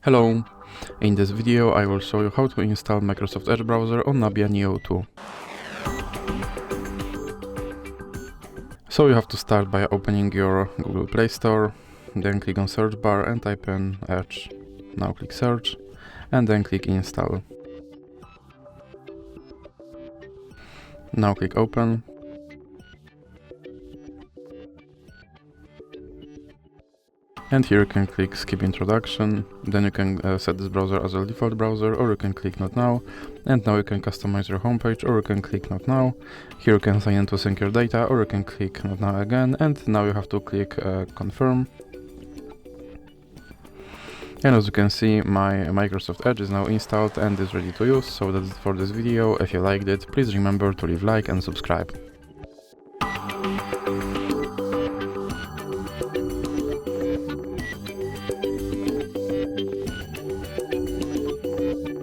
Hello! In this video I will show you how to install Microsoft Edge browser on Nubia Neo 2. So you have to start by opening your Google Play Store, then click on search bar and type in Edge. Now click search and then click install. Now click open. And here you can click skip introduction, then you can set this browser as a default browser, or you can click not now, and now you can customize your homepage, or you can click not now. Here you can sign in to sync your data, or you can click not now again, and now you have to click confirm. And as you can see, my Microsoft Edge is now installed and is ready to use, so that's it for this video. If you liked it, please remember to leave a like and subscribe.